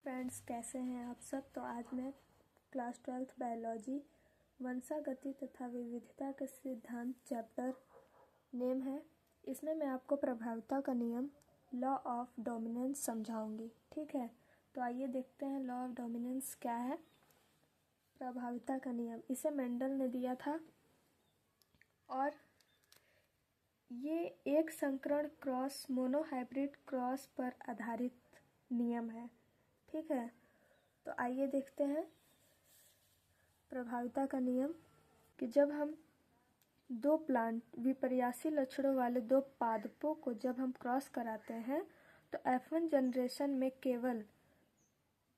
Friends, कैसे हैं आप सब। तो आज मैं क्लास 12th बायोलॉजी वंशागति तथा विविधता के सिद्धांत चैप्टर नेम है, इसमें मैं आपको प्रभाविता का नियम लॉ ऑफ डोमिनेंस समझाऊंगी। ठीक है, तो आइए देखते हैं लॉ ऑफ डोमिनेंस क्या है। प्रभाविता का नियम इसे मेंडल ने दिया था और ये एक संकरण क्रॉस मोनोहाइब्रिड क्रॉस पर आधारित नियम है। ठीक है, तो आइए देखते हैं प्रभाविता का नियम कि जब हम दो प्लांट विपर्यासी लक्षणों वाले दो पादपों को जब हम क्रॉस कराते हैं तो F1 जनरेशन में केवल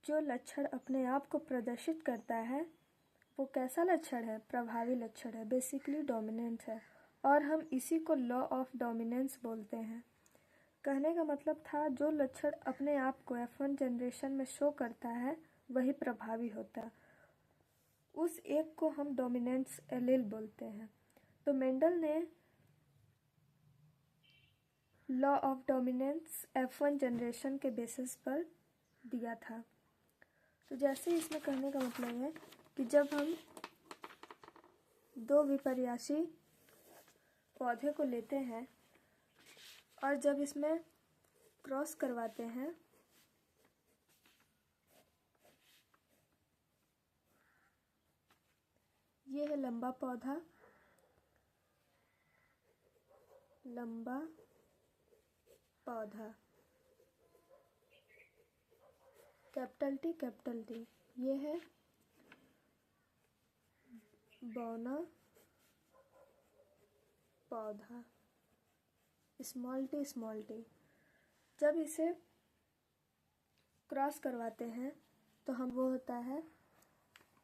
जो लक्षण अपने आप को प्रदर्शित करता है वो कैसा लक्षण है? प्रभावी लक्षण है, बेसिकली डोमिनेंट है, और हम इसी को लॉ ऑफ डोमिनेंस बोलते हैं। कहने का मतलब था जो लक्षण अपने आप को F1 जनरेशन में शो करता है वही प्रभावी होता है, उस एक को हम डोमिनेंस एलील बोलते हैं। तो मेंडल ने law of dominance F1 generation के बेसिस पर दिया था। तो जैसे इसमें कहने का मतलब है कि जब हम दो विपर्यासी पौधे को लेते हैं और जब इसमें क्रॉस करवाते हैं ये है लंबा पौधा, लंबा पौधा, कैपिटल टी, ये है बौना पौधा, स्मॉल टी। जब इसे क्रॉस करवाते हैं तो हम वो होता है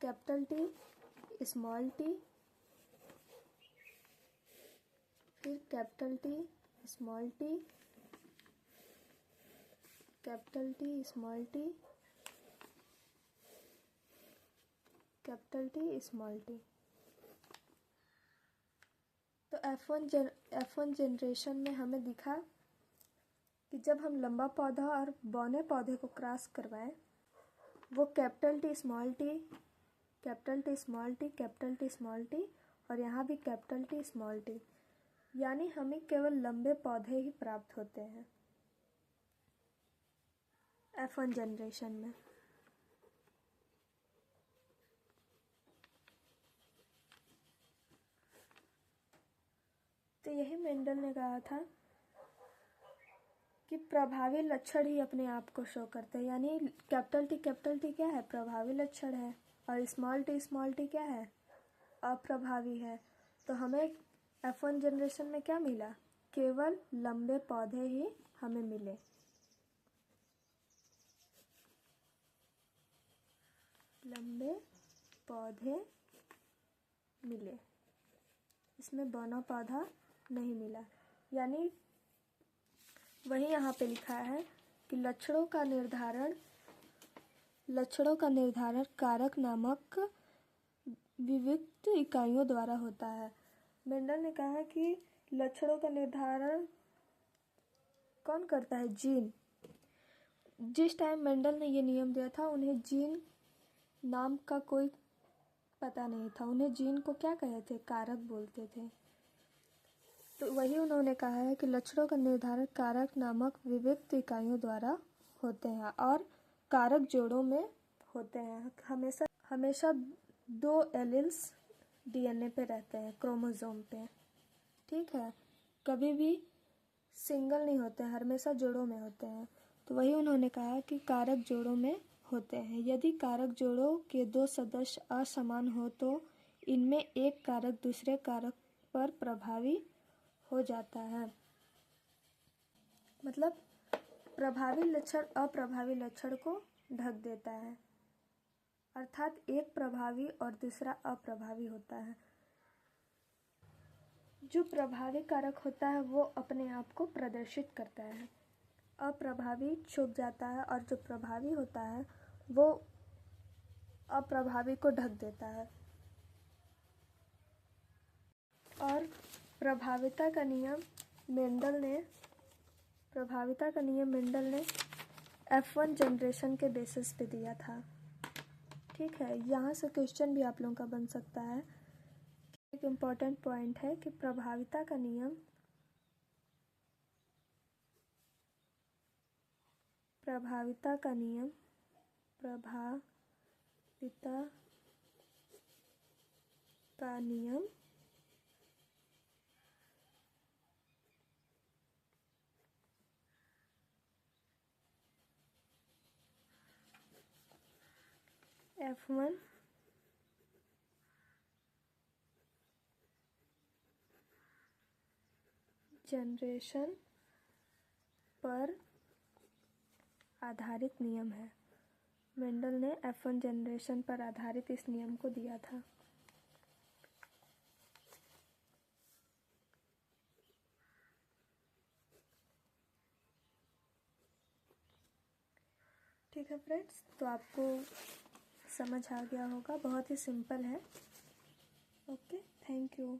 कैपिटल टी, स्मॉल टी, फिर capital T, small T, capital T, small T, capital T, small T. तो F1 जनरेशन में हमें दिखा कि जब हम लंबा पौधा और बौने पौधे को क्रॉस करवाएं वो capital T small T, capital T small T, capital T small T, और यहाँ भी कैपिटल टी स्मॉल टी, यानी हमें केवल लंबे पौधे ही प्राप्त होते हैं F1 जनरेशन में। तो यही मेंडल ने कहा था कि प्रभावी लक्षण ही अपने आप को शो करते हैं, यानी कैपिटल टी क्या है? प्रभावी लक्षण है, और स्मॉल टी क्या है? अप्रभावी है। तो हमें F1 जनरेशन में क्या मिला? केवल लंबे पौधे ही हमें मिले। लंबे पौधे मिले, इसमें बौना पौधा नहीं मिला। यानी वही यहाँ पे लिखा है कि लक्षणों का निर्धारण कारक नामक विविक्त इकाइयों द्वारा होता है। मेंडल ने कहा कि लक्षणों का निर्धारण कौन करता है? जीन। जिस टाइम मेंडल ने ये नियम दिया था उन्हें जीन नाम का कोई पता नहीं था, उन्हें जीन को क्या कहते थे? कारक बोलते थे। तो वही उन्होंने कहा है कि लक्षणों का निर्धारण कारक नामक विविक्त इकाइयों द्वारा होते हैं और कारक जोड़ों में होते हैं। हमेशा दो एलील्स डीएनए पे रहते हैं, क्रोमोसोम पे। ठीक है, कभी भी सिंगल नहीं होते हैं, हमेशा जोड़ों में होते हैं। तो वही उन्होंने कहा कि कारक जोड़ों में होते हैं। यदि कारक जोड़ों के दो सदस्य असमान हो तो इनमें एक कारक दूसरे कारक पर प्रभावी हो जाता है। मतलब प्रभावी लक्षण अप्रभावी लक्षण को ढक देता है, अर्थात एक प्रभावी और दूसरा अप्रभावी होता है। जो प्रभावी कारक होता है वो अपने आप को प्रदर्शित करता है, अप्रभावी छुप जाता है, और जो प्रभावी होता है वो अप्रभावी को ढक देता है। और प्रभाविता का नियम मेंडल ने F1 जनरेशन के बेसिस पे दिया था। ठीक है, यहाँ से क्वेश्चन भी आप लोगों का बन सकता है। एक इम्पॉर्टेंट पॉइंट है कि प्रभाविता का नियम प्रभाविता का नियम F1 जनरेशन पर आधारित नियम है। मेंडल ने F1 जनरेशन पर आधारित इस नियम को दिया था। ठीक है फ्रेंड्स, तो आपको समझ आ गया होगा, बहुत ही सिंपल है। Okay, thank you.